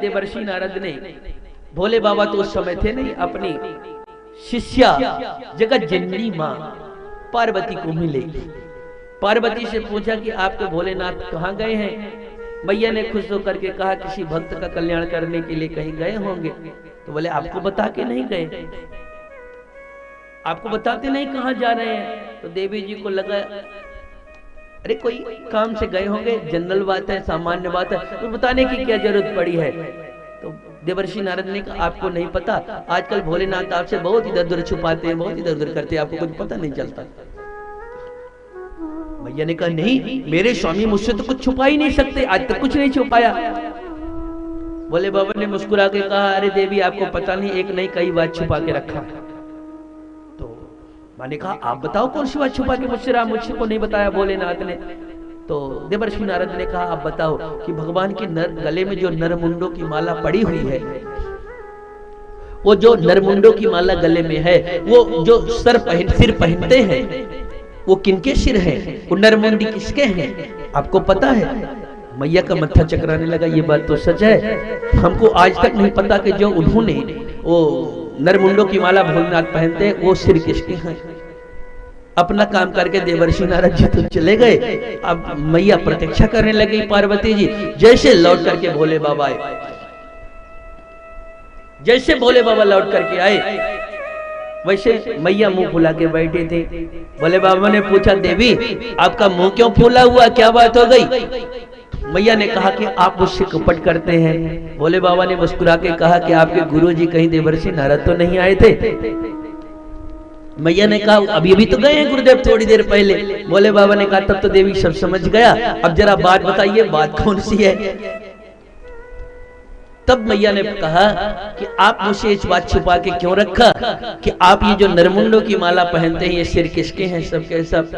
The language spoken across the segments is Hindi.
देवर्षि नारद ने, भोले बाबा तो उस समय थे नहीं, अपनी शिष्या जगत जननी मां पार्वती को मिले। पार्वती से पूछा कि आपके भोलेनाथ कहाँ गए हैं? मैया ने खुश होकर के कहा किसी भक्त का कल्याण करने के लिए कहीं गए होंगे। तो बोले आपको बता के नहीं गए, आपको बताते नहीं कहाँ जा रहे हैं। तो देवी जी को लगा अरे कोई काम से गए होंगे, जनरल बात है, सामान्य बात है, तो बताने की क्या जरूरत पड़ी है। तो देवर्षि नारद ने कहा आपको नहीं पता, आजकल भोलेनाथ आपसे बहुत इधर उधर छुपाते हैं, बहुत इधर उधर करते हैं, आपको कुछ पता नहीं चलता। भैया ने कहा नहीं, मेरे स्वामी मुझसे तो कुछ छुपा ही नहीं सकते, आज तक कुछ नहीं छुपाया। भोले बाबा ने मुस्कुरा के कहा अरे देवी आपको पता नहीं, एक नहीं कई बात छुपा के रखा। तो मैंने कहा आप बताओ कौन सी बात छुपा के मुझसे को नहीं बताया भोलेनाथ ने। तो देवर्षि नारद ने कहा आप बताओ कि भगवान के गले में जो नरमुंडों की माला पड़ी हुई है, वो जो नरमुंडों की माला गले में है, वो जो सिर पहनते हैं वो किनके सिर है, वो नरमुंडी किसके हैं, आपको पता है? मैया का मत्था चकराने लगा, ये बात तो सच है, हमको आज तक नहीं पता कि जो उन्होंने वो नरमुंडों की माला भोलेनाथ पहनते हैं वो सिर किसके हैं। अपना काम करके देवर्षि नारद जी तो चले गए। अब मैया प्रतीक्षा करने लगी पार्वती जी। जैसे लौट करके भोले बाबा आए, जैसे भोले बाबा लौट करके आए वैसे मैया मुंह फुला के बैठे थे। भोले बाबा ने पूछा देवी आपका मुंह क्यों फूला हुआ, क्या बात हो गई? मैया ने कहा कि आप मुझसे कपट करते हैं। भोले बाबा ने मुस्कुरा के कहा कि आपके गुरुजी कहीं देवर्षि नारद तो नहीं आए थे? मैया ने कहा अभी अभी तो गए हैं गुरुदेव, थोड़ी देर पहले। भोले बाबा ने कहा तब तो देवी सब समझ गया, अब जरा बात बताइए, बात कौन सी है? तब मैया ने कहा कि आप मुझसे इस बात छुपा के क्यों रखा कि आप ये जो नरमुंडों की माला पहनते हैं ये सिर किसके हैं, सब के सब?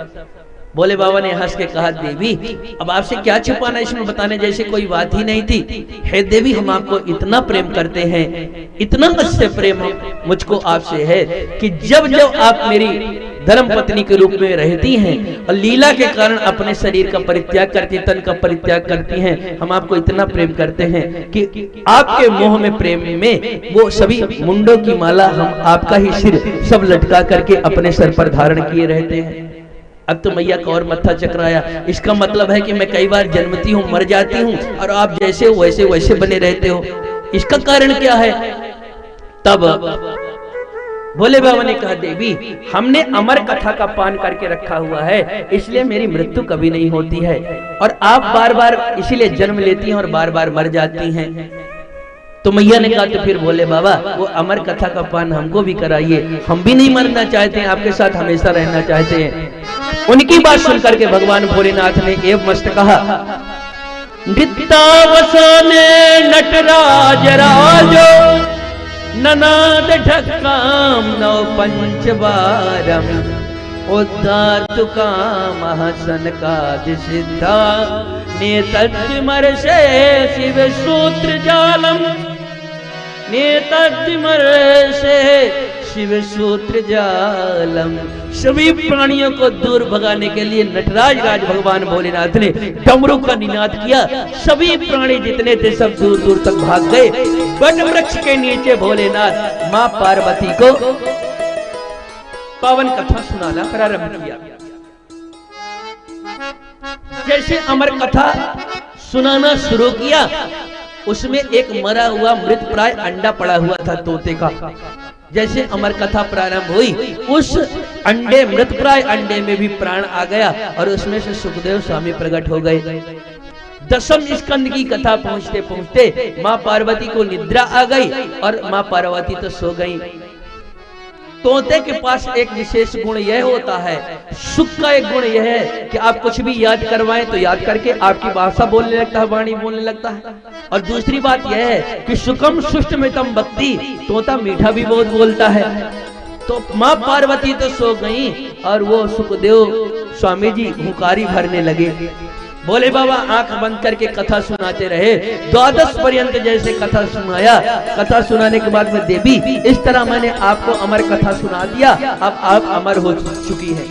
भोले बाबा ने हंस के कहा देवी अब आपसे क्या छुपाना, इसमें बताने जैसे कोई बात ही नहीं थी। हे देवी हम आपको इतना प्रेम करते हैं, इतना मुझसे प्रेम मुझको आपसे है कि जब जब आप मेरी धर्म पत्नी के रूप में रहती हैं और लीला के कारण अपने शरीर का परित्याग करती, तन का परित्याग करती हैं, हम आपको इतना प्रेम करते हैं कि आपके मोह में प्रेम में वो सभी मुंडों की माला हम आपका ही सिर सब लटका करके अपने सर पर धारण किए रहते हैं। अब तो मैया का और मत्था चकराया। इसका मतलब है कि मैं कई बार जन्मती हूँ, मर जाती हूँ और आप जैसे वैसे वैसे बने रहते हो, इसका कारण क्या है? तब भोले बाबा ने कहा देवी हमने अमर कथा का पान करके रखा हुआ है, इसलिए मेरी मृत्यु कभी नहीं होती है और आप बार बार इसीलिए जन्म लेती हैं और बार बार मर जाती हैं। तो मैया ने कहा तो फिर भोले बाबा वो अमर कथा का पान हमको भी कराइए, हम भी नहीं मरना चाहते हैं, आपके साथ हमेशा रहना चाहते हैं। उनकी बात सुनकर के भगवान भोलेनाथ ने एव मस्त कहा नित्यावसाने नटराज राजो ननाद ढक्काम नौ पंचवारम उद्धार तुकाम हसन का सिद्धा नेतमर से शिव सूत्र जालम, नेतमर से शिव सूत्र जालम। सभी प्राणियों को दूर भगाने के लिए नटराज राज भगवान भोलेनाथ ने डमरू का निनाद किया। सभी प्राणी जितने थे सब दूर दूर तक भाग गए। वट वृक्ष के नीचे भोलेनाथ मां पार्वती को पावन कथा सुनाना प्रारंभ किया। जैसे अमर कथा सुनाना शुरू किया उसमें एक मरा हुआ मृत प्राय अंडा पड़ा हुआ था तोते का। जैसे अमर कथा प्रारंभ हुई उस अंडे मृत प्राय अंडे में भी प्राण आ गया और उसमें से सुखदेव स्वामी प्रकट हो गए। दशम स्कंद की कथा पहुंचते पहुंचते मां पार्वती को निद्रा आ गई और मां पार्वती तो सो गई। तोते के पास एक विशेष गुण यह होता है, सुख का एक गुण यह है कि आप कुछ भी याद करवाएं तो याद करके आपकी भाषा बोलने लगता है, वाणी बोलने लगता है। और दूसरी बात यह है कि सुखम सुष्टमितम भक्ति, तोता मीठा भी बहुत बोलता है। तो मां पार्वती तो सो गई और वो सुखदेव स्वामी जी हुंकारी भरने लगे। भोले बाबा आंख बंद करके कथा सुनाते रहे। 12 पर्यंत जैसे कथा सुनाया। कथा सुनाने के बाद में देवी इस तरह मैंने आपको अमर कथा सुना दिया, अब आप अमर हो चुकी है।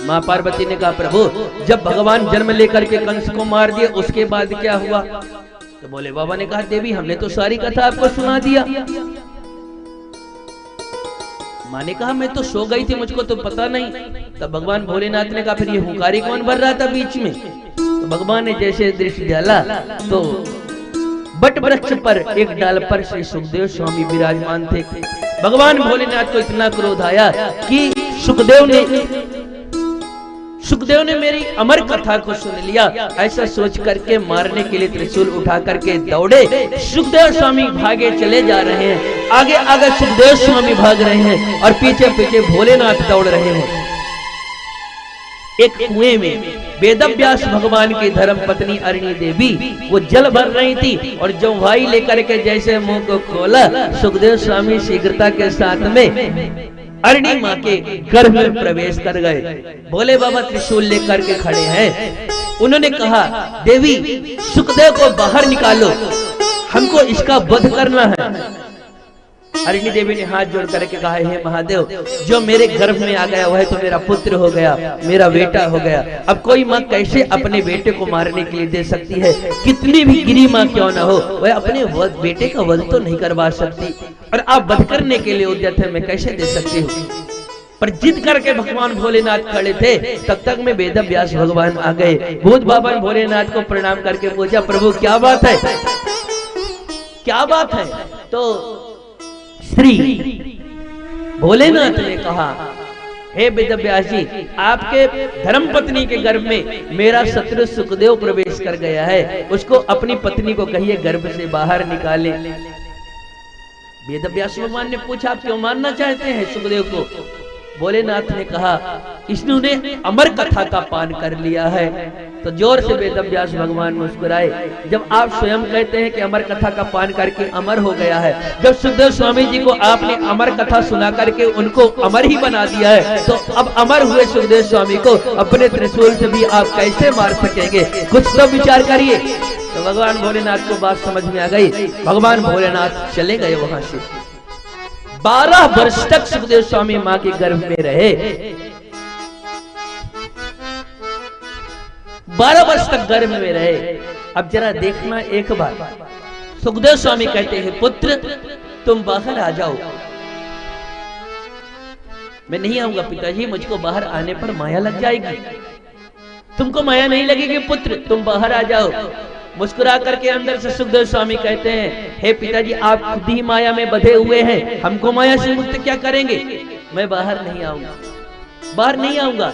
मां पार्वती ने कहा प्रभु जब भगवान जन्म लेकर के कंस को मार दिए उसके बाद क्या हुआ? तो बोले बाबा ने कहा देवी हमने तो सारी कथा आपको सुना दिया। माँ ने कहा मैं तो सो गई थी, मुझको तो पता नहीं। तब भगवान भोलेनाथ ने कहा फिर ये हुंकारी कौन भर रहा था बीच में? तो भगवान ने जैसे दृष्टि डाला तो बट वृक्ष पर एक डाल पर श्री सुखदेव स्वामी विराजमान थे। भगवान भोलेनाथ को इतना क्रोध आया कि सुखदेव ने मेरी अमर कथा को सुन लिया, ऐसा सोच करके मारने के लिए त्रिशूल उठा करके दौड़े। सुखदेव स्वामी भागे चले जा रहे हैं, आगे आगे सुखदेव स्वामी भाग रहे हैं और पीछे पीछे भोलेनाथ दौड़ रहे हैं। एक कुएं में वेदव्यास भगवान की धर्म पत्नी अरणी देवी वो जल भर रही थी और जो भाई लेकर के जैसे मुंह को खोला, सुखदेव स्वामी शीघ्रता के साथ में अरणी माँ के गर्भ में प्रवेश कर गए। भोले बाबा त्रिशूल लेकर के खड़े हैं। उन्होंने कहा देवी सुखदेव को बाहर निकालो, हमको इसका वध करना है। अरणी देवी ने हाथ जोड़ करके कहा हे महादेव, जो मेरे गर्भ में आ गया वह तो मेरा पुत्र हो गया, मेरा बेटा हो गया। अब कोई माँ कैसे अपने बेटे को मारने के लिए दे सकती है? कितनी भी गिरी माँ क्यों ना हो, वह अपने बेटे का वध तो नहीं करवा सकती, और आप वध करने के लिए उद्यत है, मैं कैसे दे सकती हूँ? पर जिद करके भगवान भोलेनाथ खड़े थे। तब तक में वेदव्यास भगवान आ गए। भूत बाबा भोलेनाथ को प्रणाम करके पूछा प्रभु क्या बात है, क्या बात है? तो श्री भोलेनाथ ने कहा हे वेदव्यास जी, आपके धर्मपत्नी के गर्भ में मेरा शत्रु सुखदेव प्रवेश कर गया है, उसको अपनी पत्नी को कहिए गर्भ से बाहर निकाले। वेदव्यास भगवान ने पूछा आप क्यों मारना चाहते हैं सुखदेव को? भोलेनाथ ने कहा इसने अमर कथा का पान कर लिया है। तो जोर से वेदव्यास भगवान मुस्कुराए। जब आप स्वयं कहते हैं कि अमर कथा का पान करके अमर हो गया है, जब सुखदेव स्वामी जी को आपने अमर कथा सुना करके उनको अमर ही बना दिया है, तो अब अमर हुए सुखदेव स्वामी को अपने त्रिशूल से भी आप कैसे मार सकेंगे? कुछ तो विचार करिए। तो भगवान भोलेनाथ को बात समझ में आ गई। भगवान भोलेनाथ चले गए वहां से। 12 वर्ष तक सुखदेव स्वामी मां के गर्भ में रहे। 12 वर्ष तक गर्भ में रहे। अब जरा देखना एक बार, सुखदेव स्वामी कहते हैं पुत्र तुम बाहर आ जाओ। मैं नहीं आऊंगा पिताजी, मुझको बाहर आने पर माया लग जाएगी। तुमको माया नहीं लगेगी पुत्र, तुम बाहर आ जाओ। मुस्कुरा करके अंदर से सुखदेव स्वामी कहते हैं हे पिताजी आप खुद ही माया में बंधे हुए हैं, हमको माया से मुक्त क्या करेंगे? मैं बाहर नहीं आऊंगा, बाहर नहीं आऊंगा।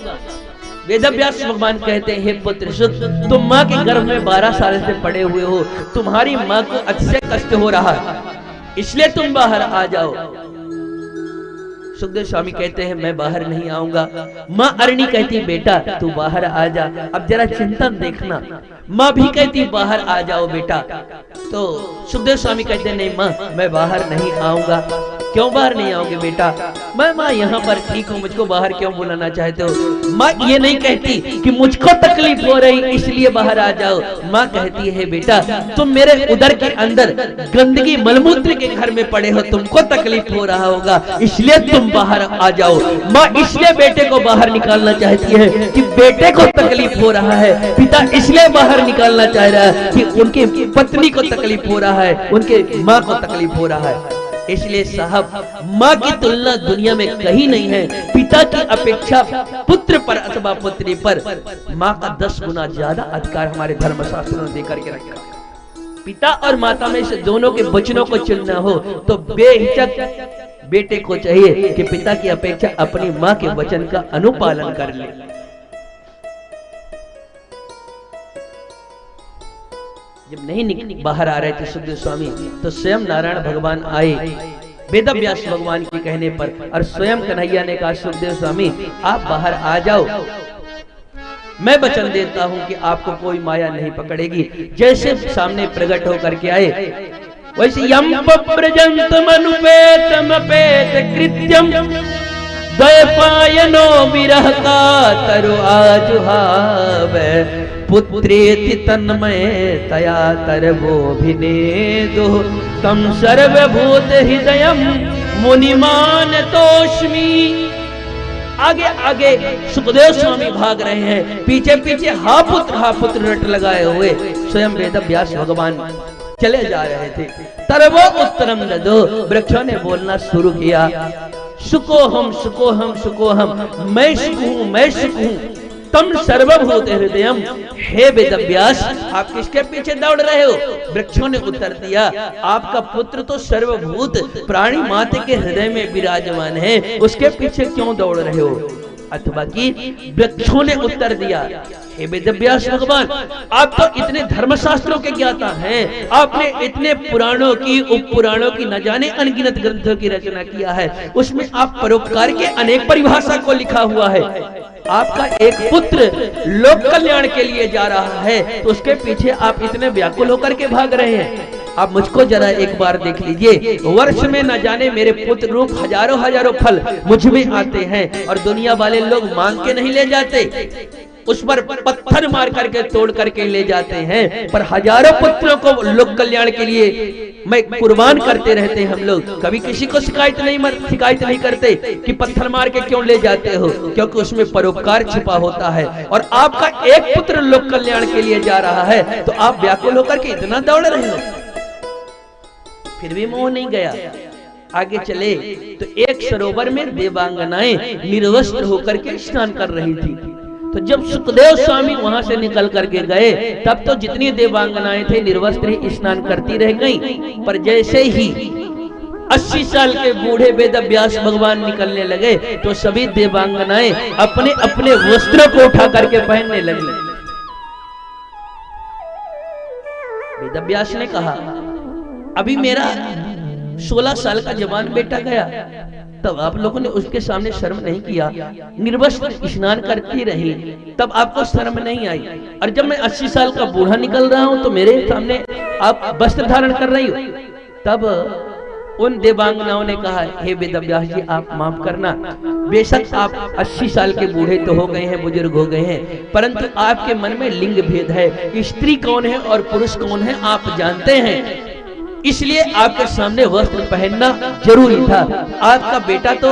वेदव्यास भगवान कहते हैं हे पुत्र सुख, तुम माँ के गर्भ में 12 साल से पड़े हुए हो, तुम्हारी माँ को अतिशय कष्ट हो रहा है, इसलिए तुम बाहर आ जाओ। सुखदेव स्वामी कहते हैं मैं बाहर नहीं आऊंगा। माँ अरणी कहती बेटा तू बाहर आ जा। अब जरा चिंतन देखना, माँ भी कहती बाहर आ जाओ बेटा। तो सुखदेव स्वामी कहते नहीं माँ मैं बाहर नहीं आऊंगा। क्यों बाहर नहीं आओगे बेटा? मैं माँ यहाँ पर ठीक हूँ, मुझको बाहर क्यों बुलाना चाहते हो? माँ ये नहीं कहती कि मुझको तकलीफ हो रही इसलिए बाहर आ जाओ। माँ कहती है बेटा तुम मेरे उदर के अंदर गंदगी मलमूत्र के घर में पड़े हो, तुमको तकलीफ हो रहा होगा इसलिए तुम बाहर आ जाओ। माँ इसलिए बेटे को बाहर निकालना चाहती है कि बेटे को तकलीफ हो रहा है, पिता इसलिए बाहर निकालना चाह रहा है कि उनकी पत्नी को तकलीफ हो रहा है, उनके माँ को तकलीफ हो रहा है। इसलिए साहब माँ की तुलना दुनिया में कहीं नहीं है। पिता की अपेक्षा पुत्र पर अथवा पुत्री पर माँ का 10 गुना ज्यादा अधिकार हमारे धर्मशास्त्रों ने देकर के रखा। पिता और माता में से दोनों के वचनों को चुनना हो तो बेहिचक बेटे को चाहिए कि पिता की अपेक्षा अपनी माँ के वचन का अनुपालन कर ले। जब नहीं बाहर आ रहे थे सुखदेव स्वामी तो स्वयं नारायण भगवान आए वेदव्यास भगवान के कहने पर, और स्वयं कन्हैया ने कहा सुखदेव स्वामी आप बाहर आ जाओ, मैं वचन देता हूं कि आपको कोई माया नहीं पकड़ेगी। जैसे सामने प्रकट होकर के आए वैसे यम प्रजंतम अनुपेतम पेत कृत्यम द्वैपायनो विरह का तरु आजुहावे पुत्रेति तन्मय तया तरवोभिनेदु तम सर्वभूत हृदयम मुनिमान तोष्मी। आगे आगे सुखदेव स्वामी भाग रहे हैं, पीछे पीछे हा पुत्र रट लगाए हुए स्वयं वेदव्यास भगवान चले जा रहे थे। तरवो उत्तरम ददो, वृक्षों ने बोलना शुरू किया, सुकोहम सुकोहम सुकोहम, मैं सुख हूं, मैं सुख हूं, तम सर्वभूत हृदयम, हे वेदव्यास आप किसके पीछे दौड़ रहे हो? वृक्षों ने उत्तर दिया, आपका पुत्र तो सर्वभूत प्राणी मात्र के हृदय में विराजमान है, उसके पीछे क्यों दौड़ रहे हो? अथवा कि वृक्षों ने उत्तर दिया, हे वेदव्यास भगवान, आप तो इतने धर्मशास्त्रों के ज्ञाता हैं, आपने इतने पुराणों की उप पुराणों की न जाने अनगिनत ग्रंथों की रचना किया है, उसमें आप परोपकार के अनेक परिभाषा को लिखा हुआ है। आपका एक पुत्र लोक कल्याण के लिए जा रहा है, तो उसके पीछे आप इतने व्याकुल होकर के भाग रहे हैं। आप मुझको जरा एक बार देख लीजिए, वर्ष में न जाने मेरे पुत्र रूप हजारों हजारों फल मुझ में आते हैं, और दुनिया वाले लोग मांग के नहीं ले जाते, उस पर पत्थर मार करके तोड़ करके ले जाते हैं, पर हजारों पुत्रों को लोक कल्याण के लिए मैं कुर्बान करते रहते हैं हम लोग। कभी किसी को शिकायत नहीं करते कि पत्थर मार के क्यों ले जाते हो, क्योंकि उसमें परोपकार छिपा होता है। और आपका एक पुत्र लोक कल्याण के लिए जा रहा है, तो आप व्याकुल होकर के इतना दौड़ रहे हो। फिर भी मोह नहीं गया, आगे चले तो एक सरोवर में देवांगनाएं निर्वस्त्र होकर के स्नान कर रही थी। तो जब सुखदेव स्वामी वहां से निकल करके गए, तब तो जितनी देवांगनाएं थे निर्वस्त्र ही स्नान करती रह गईं। पर जैसे ही 80 साल के बूढ़े वेदव्यास भगवान निकलने लगे, तो सभी देवांगनाएं अपने अपने वस्त्रों को उठा करके पहनने लगी। वेदव्यास ने कहा, अभी मेरा 16 साल का जवान बेटा गया, तब आप लोगों ने उसके सामने शर्म नहीं किया, निर्वस्त्र स्नान करती रही, तब आपको शर्म नहीं आई। और जब मैं 80 साल का बूढ़ा निकल रहा हूं, तो मेरे सामने आप वस्त्र धारण कर रही हो। तब उन देवांगनाओं ने कहा, हे वेदव्यास जी आप माफ करना, बेशक आप 80 साल के बूढ़े तो हो गए हैं, बुजुर्ग हो गए हैं, परंतु आपके मन में लिंग भेद है, स्त्री कौन है और पुरुष कौन है आप जानते हैं, इसलिए आपके सामने वस्त्र पहनना जरूरी था। आपका बेटा तो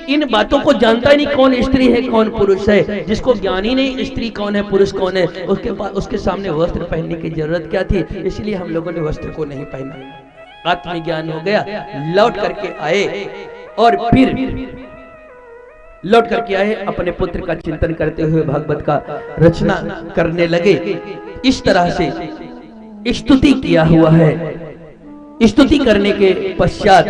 इन बातों को जानता ही नहीं, कौन स्त्री है कौन पुरुष है। जिसको ज्ञान ही नहीं स्त्री कौन है पुरुष कौन है, उसके सामने वस्त्र पहनने की जरूरत क्या थी, इसलिए हम लोगों ने वस्त्र को नहीं पहना। आत्मज्ञान हो गया, लौट करके आए, और फिर लौट करके आए, अपने पुत्र का चिंतन करते हुए भागवत का रचना करने लगे। इस तरह से स्तुति किया हुआ है। स्तुति करने के पश्चात